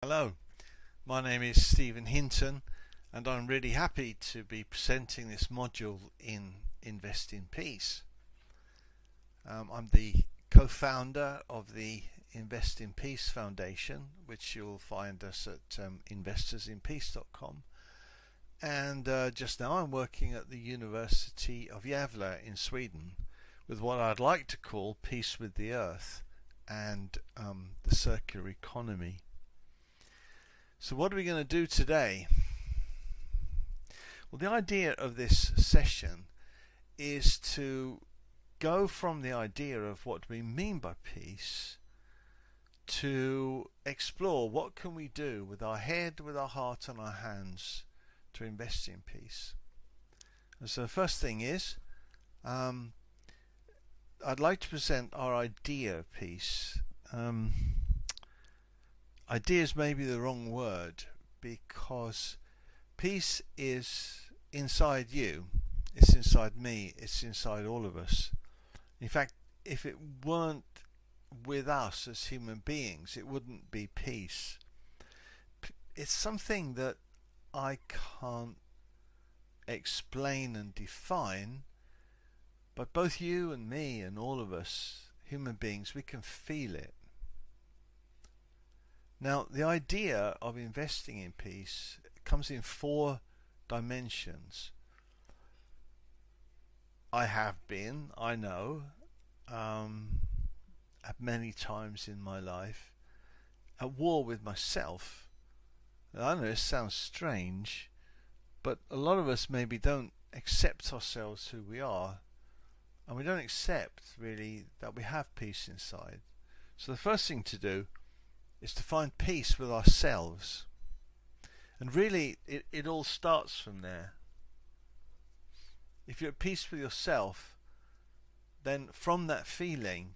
Hello, my name is Stephen Hinton, and I'm really happy to be presenting this module in Invest in Peace. I'm the co-founder of the Invest in Peace Foundation, which you'll find us at investorsinpeace.com. And just now I'm working at the University of Gävle in Sweden with what I'd like to call Peace with the Earth and the circular economy. So what are we going to do today? Well, the idea of this session is to go from the idea of what we mean by peace to explore what can we do with our head, with our heart and our hands to invest in peace. And so the first thing is I'd like to present our idea of peace. Ideas may be the wrong word, because peace is inside you, it's inside me, it's inside all of us. In fact, if it weren't with us as human beings, it wouldn't be peace. It's something that I can't explain and define, but both you and me and all of us human beings, we can feel it. Now, the idea of investing in peace comes in 4 dimensions. I know, at many times in my life, at war with myself. I know this sounds strange, but a lot of us maybe don't accept ourselves who we are, and we don't accept really that we have peace inside. So the first thing to do is to find peace with ourselves. And really, it all starts from there. If you're at peace with yourself, then from that feeling,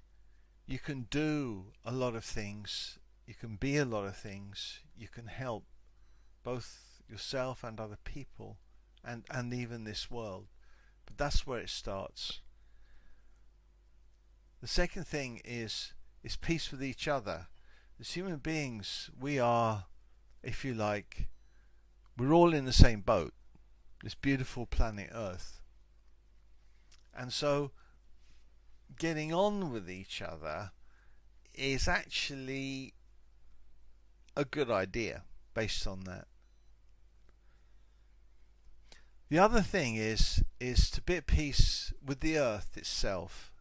you can do a lot of things, you can be a lot of things, you can help both yourself and other people, and even this world. But that's where it starts. The second thing is peace with each other. As human beings, we are, if you like, we're all in the same boat, this beautiful planet Earth. And so getting on with each other is actually a good idea based on that. The other thing is to be at peace with the Earth itself.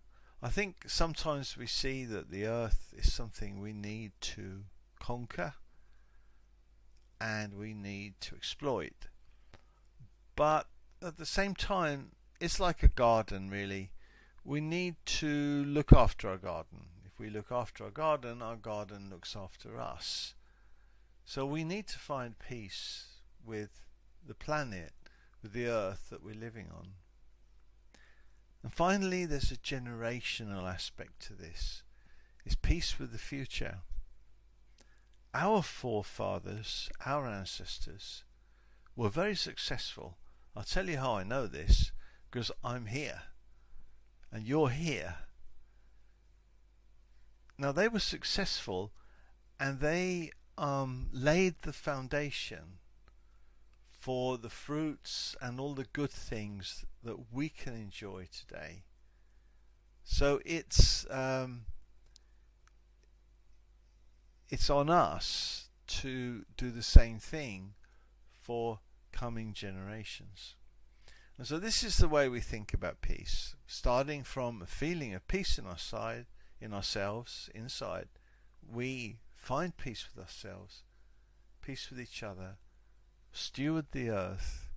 I think sometimes we see that the Earth is something we need to conquer and we need to exploit. But at the same time, it's like a garden, really. We need to look after our garden. If we look after our garden looks after us. So we need to find peace with the planet, with the Earth that we're living on. And finally, there's a generational aspect to this. It's peace with the future. Our forefathers, our ancestors, were very successful. I'll tell you how I know this, because I'm here, and you're here. Now, they were successful, and they laid the foundation for the fruits and all the good things that we can enjoy today. So it's on us to do the same thing for coming generations. And so this is the way we think about peace, starting from a feeling of peace in ourselves, inside. We find peace with ourselves, peace with each other, steward the Earth,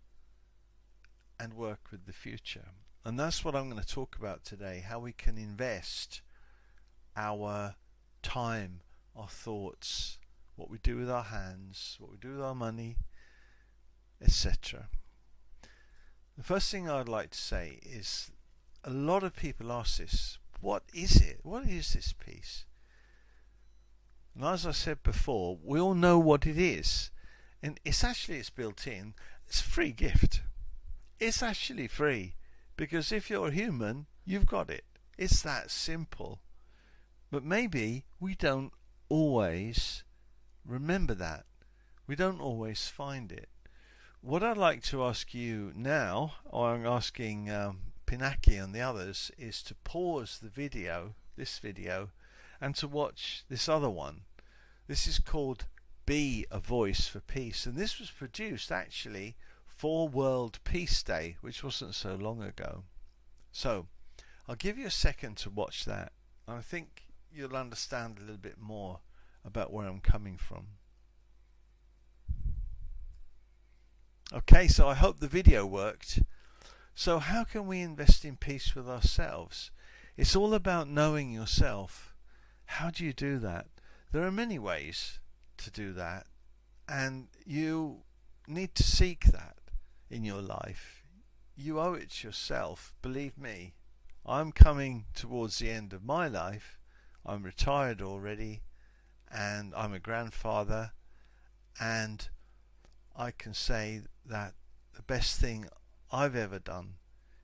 and work with the future. And that's what I'm going to talk about today, how we can invest our time, our thoughts, what we do with our hands, what we do with our money, etc. The first thing I'd like to say is a lot of people ask this, what is it? What is this peace? And as I said before, we all know what it is. And it's built in. It's a free gift. It's actually free, because if you're a human, you've got it. It's that simple. But maybe we don't always Remember that. We don't always find it. What I'd like to ask you now, or I'm asking Pinaki and the others, is to pause the video, this video, and to watch this other one. This is called Be a Voice for Peace, and this was produced actually for World Peace Day, which wasn't so long ago. So I'll give you a second to watch that, and I think you'll understand a little bit more about where I'm coming from. Okay, so I hope the video worked. So how can we invest in peace with ourselves? It's all about knowing yourself. How do you do that? There are many ways to do that, and you need to seek that in your life. You owe it to yourself. Believe me, I'm coming towards the end of my life. I'm retired already, and I'm a grandfather, and I can say that the best thing I've ever done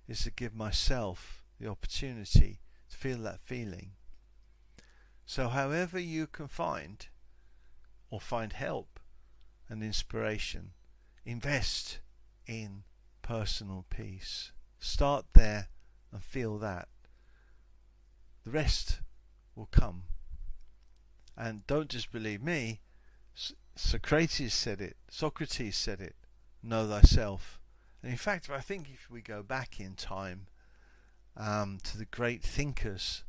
is to give myself the opportunity to feel that feeling. So however you can find help and inspiration, invest in personal peace. Start there and feel that. The rest will come. And don't just believe me. Socrates said it, know thyself. And in fact, I think if we go back in time to the great thinkers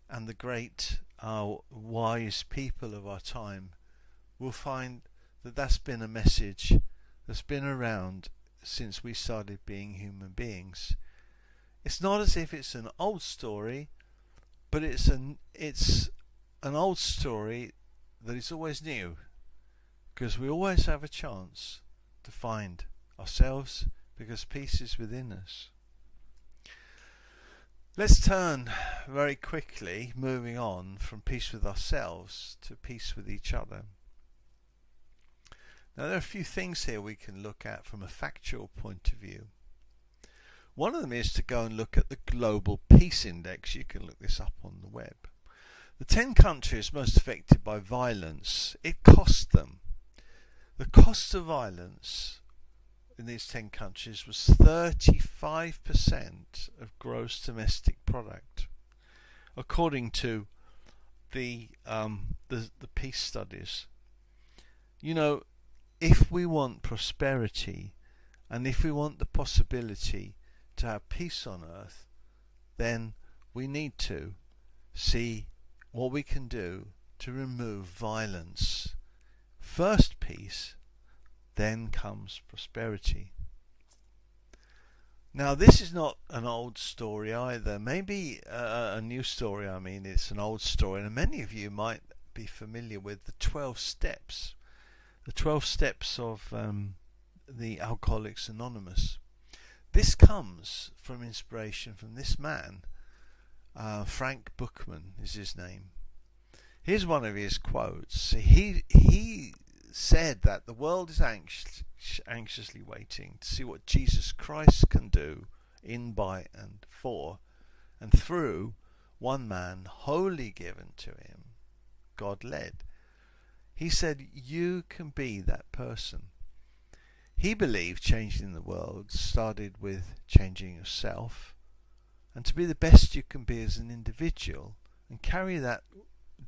and the great wise people of our time, we'll find that that's been a message that's been around since we started being human beings. It's not as if it's an old story, but it's an old story that is always new, because we always have a chance to find ourselves, because peace is within us. Let's turn very quickly, moving on from peace with ourselves to peace with each other. Now, there are a few things here we can look at from a factual point of view. One of them is to go and look at the Global Peace Index. You can look this up on the web. The 10 countries most affected by violence, it cost them. The cost of violence in these 10 countries was 35% of gross domestic product, according to the peace studies. You know, if we want prosperity and if we want the possibility to have peace on earth, then we need to see what we can do to remove violence. First peace, then comes prosperity. Now, this is not an old story either. Maybe a new story, I mean. It's an old story, and many of you might be familiar with the 12 steps. The 12 steps of the Alcoholics Anonymous. This comes from inspiration from this man, Frank Bookman is his name. Here's one of his quotes. He said that the world is anxiously waiting to see what Jesus Christ can do in, by, and for, and through one man wholly given to him, God-led. He said, you can be that person. He believed changing the world started with changing yourself, and to be the best you can be as an individual and carry that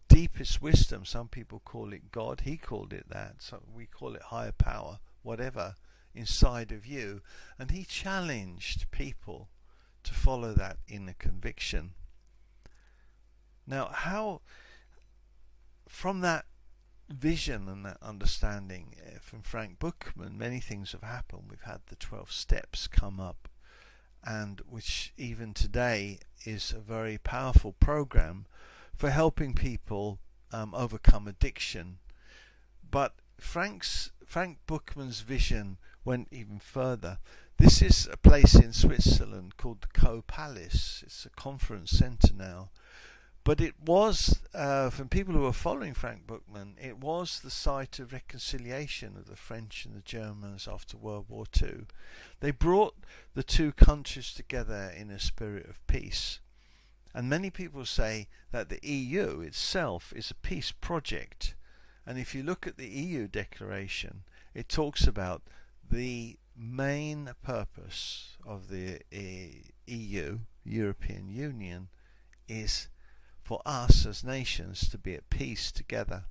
deepest wisdom. Some people call it God, he called it that, so we call it higher power, whatever, inside of you. And he challenged people to follow that inner conviction. Now, how, from that vision and that understanding from Frank Bookman, many things have happened. We've had the 12 steps come up, and which even today is a very powerful program for helping people overcome addiction. But Frank Bookman's vision went even further. This is a place in Switzerland called the Co Palace. It's a conference centre now. But it was, from people who were following Frank Bookman, it was the site of reconciliation of the French and the Germans after World War II. They brought the two countries together in a spirit of peace. And many people say that the EU itself is a peace project. And if you look at the EU declaration, it talks about the main purpose of the EU, European Union, is for us as nations to be at peace together.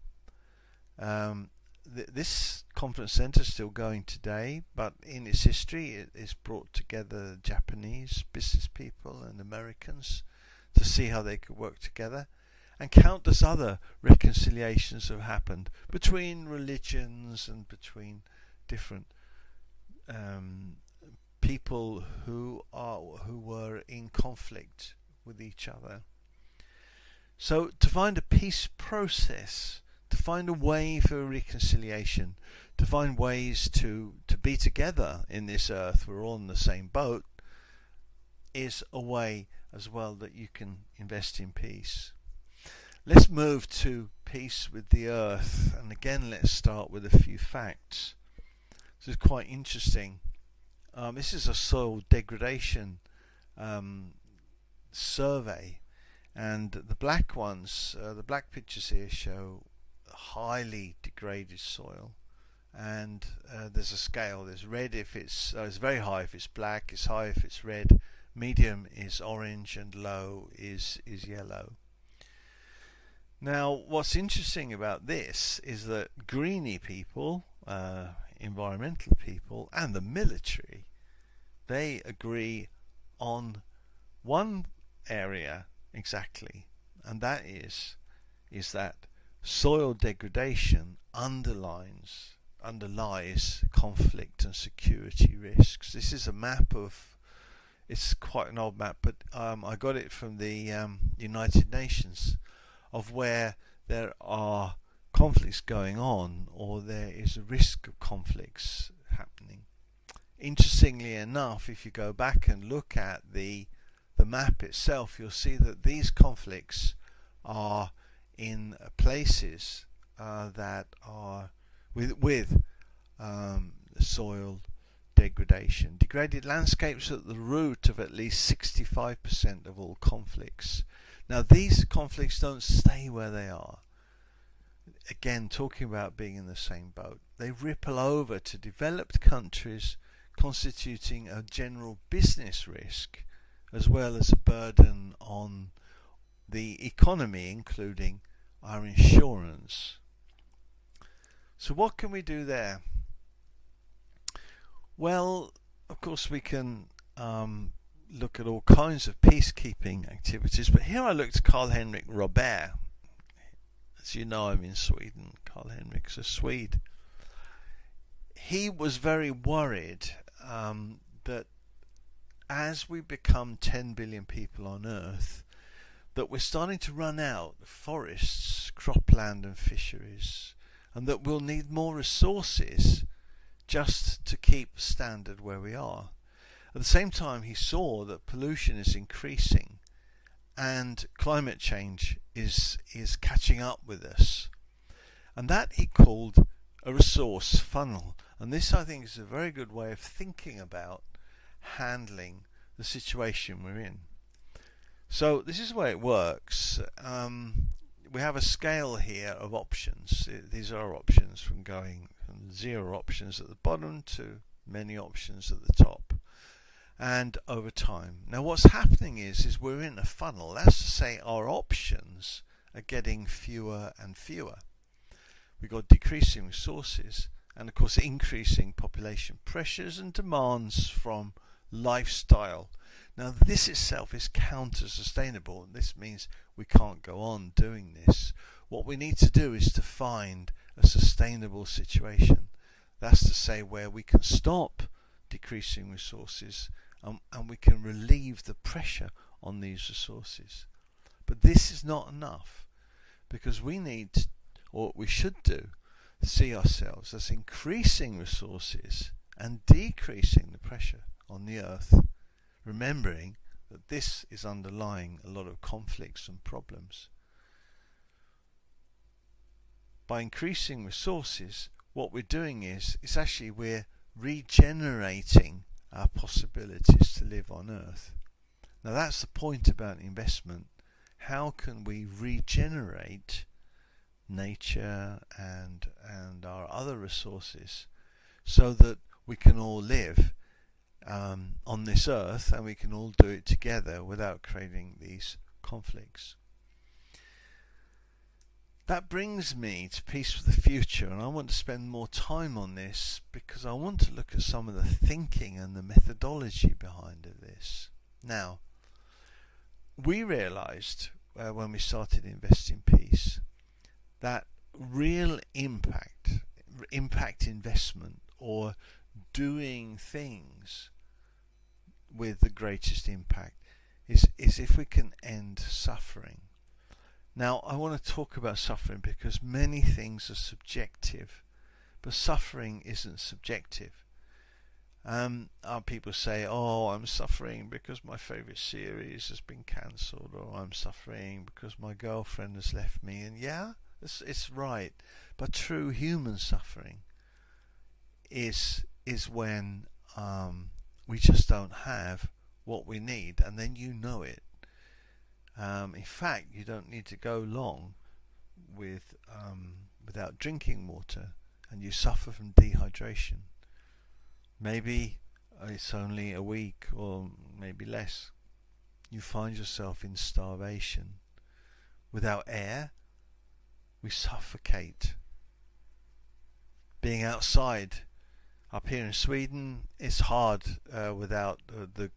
This conference centre is still going today, but in its history it has brought together Japanese business people and Americans to see how they could work together, and countless other reconciliations have happened between religions and between different people who were in conflict with each other. So to find a peace process, to find a way for reconciliation, to find ways to be together in this earth, we're all in the same boat, is a way as well that you can invest in peace. Let's move to peace with the earth, and again let's start with a few facts. This is quite interesting. This is a soil degradation survey, and the black ones, the black pictures here show highly degraded soil, and there's a scale. There's red if it's very high if it's black, it's high if it's red, medium is orange, and low is yellow. Now what's interesting about this is that greenie people, environmental people, and the military, they agree on one area exactly, and that is that soil degradation underlies conflict and security risks. This is a map of, it's quite an old map, but I got it from the United Nations, of where there are conflicts going on or there is a risk of conflicts happening. Interestingly enough, if you go back and look at the map itself, you'll see that these conflicts are in places that are with soil degradation. Degraded landscapes are at the root of at least 65% of all conflicts. Now these conflicts don't stay where they are. Again, talking about being in the same boat, they ripple over to developed countries, constituting a general business risk as well as a burden on the economy, including our insurance. So what can we do there? Well, of course we can look at all kinds of peacekeeping activities, but here I looked at Karl-Henrik Robert. As you know, I'm in Sweden. Karl-Henrik's a Swede. He was very worried that as we become 10 billion people on Earth, that we're starting to run out of forests, cropland and fisheries, and that we'll need more resources just to keep standard where we are. At the same time, he saw that pollution is increasing and climate change is catching up with us, and that he called a resource funnel. And this, I think, is a very good way of thinking about handling the situation we're in. So this is the way it works. We have a scale here of options. These are options from going from 0 options at the bottom to many options at the top, and over time. Now what's happening is we're in a funnel. That's to say our options are getting fewer and fewer. We've got decreasing resources and of course increasing population pressures and demands from lifestyle. Now this itself is counter-sustainable. This means we can't go on doing this. What we need to do is to find a sustainable situation. That's to say where we can stop decreasing resources and we can relieve the pressure on these resources. But this is not enough, because we need, or we should do, see ourselves as increasing resources and decreasing the pressure on the earth, remembering that this is underlying a lot of conflicts and problems. By increasing resources, what we're doing is actually we're regenerating our possibilities to live on earth. Now that's the point about investment. How can we regenerate nature and our other resources, so that we can all live on this earth, and we can all do it together without creating these conflicts. That brings me to peace for the future, and I want to spend more time on this because I want to look at some of the thinking and the methodology behind this. Now, we realized when we started Invest in Peace that real impact investment, or doing things with the greatest impact, is if we can end suffering. Now, I want to talk about suffering because many things are subjective, but suffering isn't subjective. People say, oh, I'm suffering because my favourite series has been cancelled, or I'm suffering because my girlfriend has left me. And yeah, it's right. But true human suffering is when we just don't have what we need, and then you know it. In fact, you don't need to go long without drinking water, and you suffer from dehydration. Maybe it's only a week, or maybe less. You find yourself in starvation. Without air, we suffocate. Being outside, up here in Sweden, it's hard without the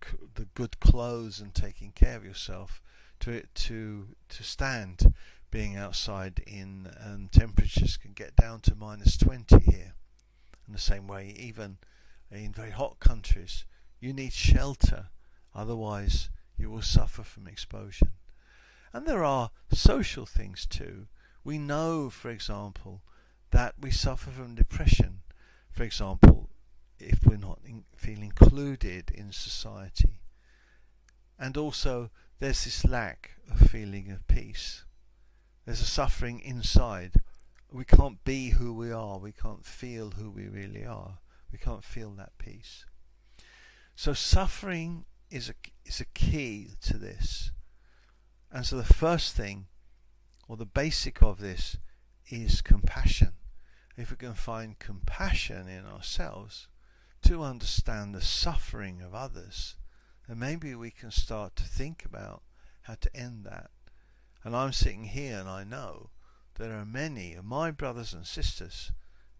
good clothes and taking care of yourself to stand. Being outside and temperatures can get down to -20 here. In the same way, even in very hot countries, you need shelter, otherwise you will suffer from exposure. And there are social things too. We know, for example, that we suffer from depression, for example, if we're not feel included in society. And also there's this lack of feeling of peace. There's a suffering inside. We can't be who we are. We can't feel who we really are. We can't feel that peace. So suffering is a key to this. And so the first thing, or the basic of this, is compassion. If we can find compassion in ourselves to understand the suffering of others, then maybe we can start to think about how to end that. And I'm sitting here and I know there are many of my brothers and sisters,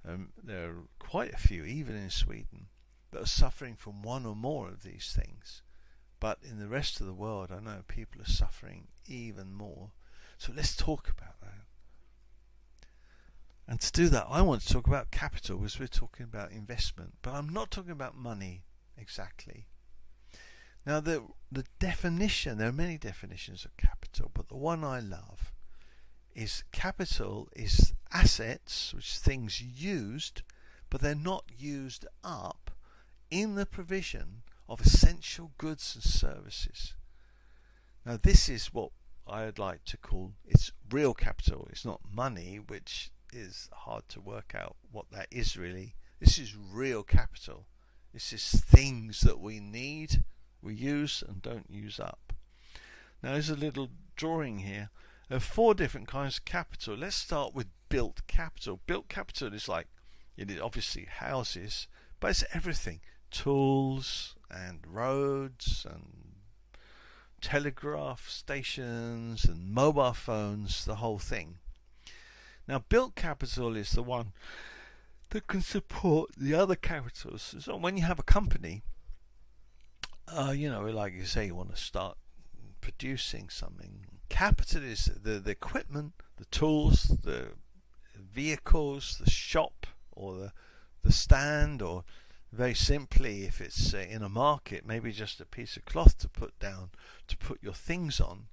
there are quite a few even in Sweden, that are suffering from one or more of these things. But in the rest of the world, I know people are suffering even more. So let's talk about that. And to do that, I want to talk about capital, because we're talking about investment. But I'm not talking about money exactly. Now, the definition, there are many definitions of capital, but the one I love is capital is assets, which are things used, but they're not used up in the provision of essential goods and services. Now, this is what I'd like to call, it's real capital. It's not money, which is hard to work out what that is really. This is real capital. This is things that we need, we use and don't use up. Now, there's a little drawing here. There are 4 different kinds of capital. Let's start with built capital. Built capital is like, it is obviously houses, but it's everything. Tools and roads and telegraph stations and mobile phones, the whole thing. Now, built capital is the one that can support the other capitals. So when you have a company, like you say, you want to start producing something. Capital is the equipment, the tools, the vehicles, the shop, or the stand, or very simply, if it's in a market, maybe just a piece of cloth to put down to put your things on.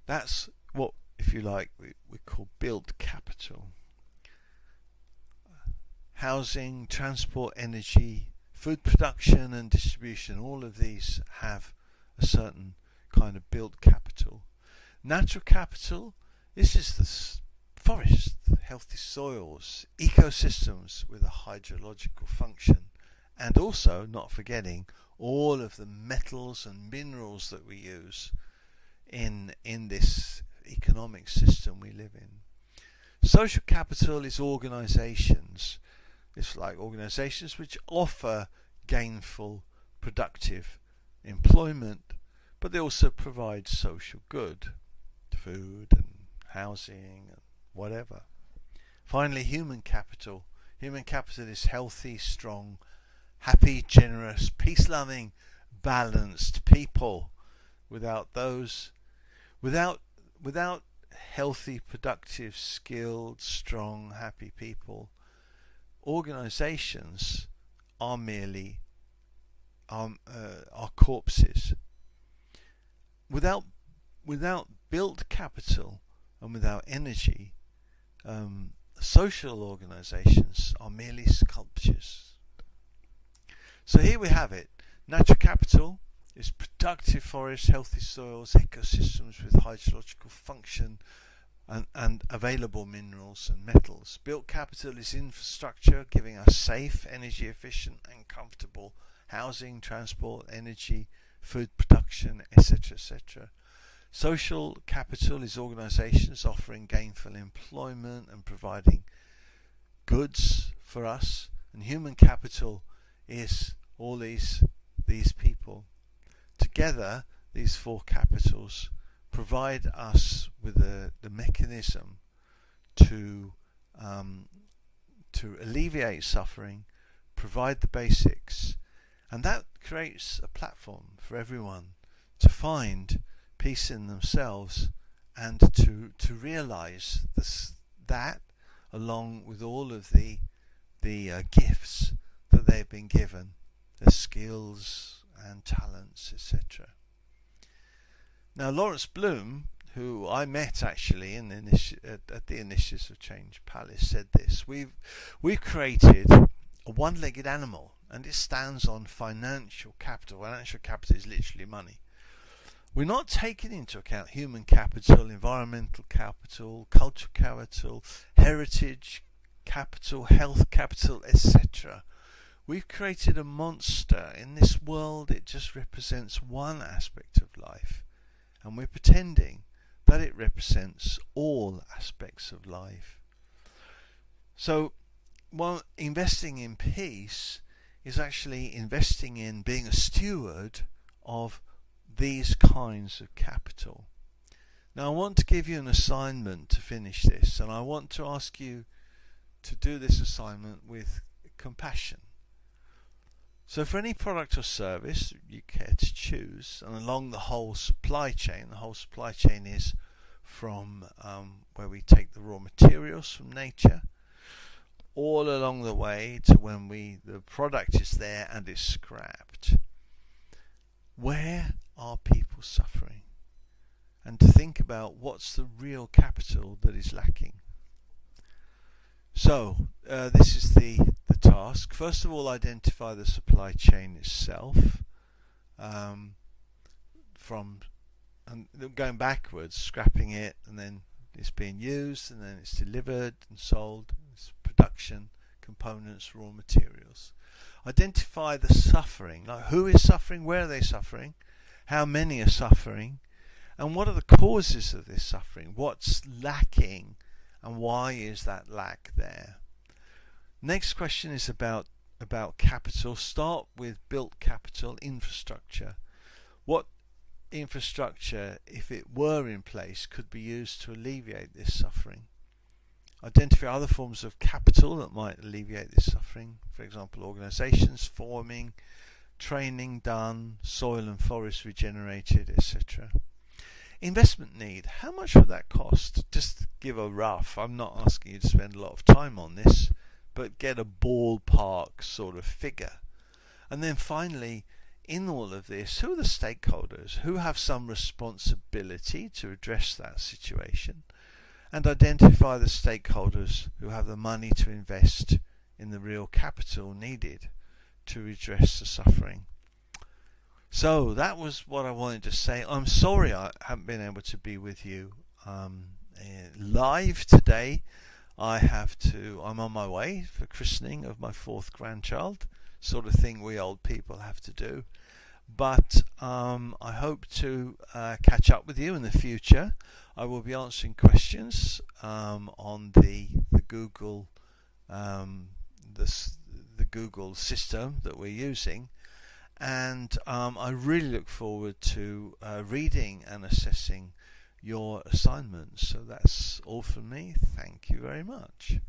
That's what, if you like, we call built capital. Housing, transport, energy, food production and distribution, all of these have a certain kind of built capital. Natural capital, this is the forest, healthy soils, ecosystems with a hydrological function, and also, not forgetting, all of the metals and minerals that we use in this economic system we live in. Social capital is organizations. It's like organizations which offer gainful, productive employment, but they also provide social good, food and housing and whatever. Finally, human capital. Human capital is healthy, strong, happy, generous, peace-loving, balanced people. Without healthy, productive, skilled, strong, happy people, organizations are merely are corpses. Without built capital and without energy, social organizations are merely sculptures. So here we have it. Natural capital is productive forests, healthy soils, ecosystems with hydrological function and available minerals and metals. Built capital is infrastructure, giving us safe, energy efficient and comfortable housing, transport, energy, food production, etc., etc. Social capital is organizations offering gainful employment and providing goods for us. And human capital is all these people. Together, these four capitals provide us with the mechanism to alleviate suffering, provide the basics, and that creates a platform for everyone to find peace in themselves and to realize that along with all of the gifts that they've been given, their skills and talents, etc. Now, Lawrence Bloom, who I met actually at the Initiatives of Change Palace, said this: We've created a one-legged animal, and it stands on financial capital. Financial capital is literally money. We're not taking into account human capital, environmental capital, cultural capital, heritage capital, health capital, etc. We've created a monster. In this world, it just represents one aspect of life, and we're pretending that it represents all aspects of life. So, while investing in peace is actually investing in being a steward of these kinds of capital. Now, I want to give you an assignment to finish this, and I want to ask you to do this assignment with compassion. So for any product or service you care to choose, and along the whole supply chain is from where we take the raw materials from nature, all along the way to when the product is there and is scrapped. Where are people suffering? And to think about what's the real capital that is lacking. So this is the task. First of all, identify the supply chain itself, and going backwards, scrapping it, and then it's being used, and then it's delivered and sold. It's production, components, raw materials. Identify the suffering, like who is suffering, where are they suffering, how many are suffering, and what are the causes of this suffering, what's lacking, and why is that lack there. Next question is about capital. Start with built capital, infrastructure. What infrastructure, if it were in place, could be used to alleviate this suffering? Identify other forms of capital that might alleviate this suffering. For example, organizations forming, training done, soil and forest regenerated, etc. Investment need. How much would that cost? Just give a rough. I'm not asking you to spend a lot of time on this, but get a ballpark sort of figure. And then finally, in all of this, who are the stakeholders? Who have some responsibility to address that situation? And identify the stakeholders who have the money to invest in the real capital needed to redress the suffering. So that was what I wanted to say. I'm sorry I haven't been able to be with you live today. I'm on my way for christening of my 4th grandchild, sort of thing we old people have to do. But I hope to catch up with you in the future. I will be answering questions on the Google the Google system that we're using, and I really look forward to reading and assessing your assignments. So that's all from me. Thank you very much.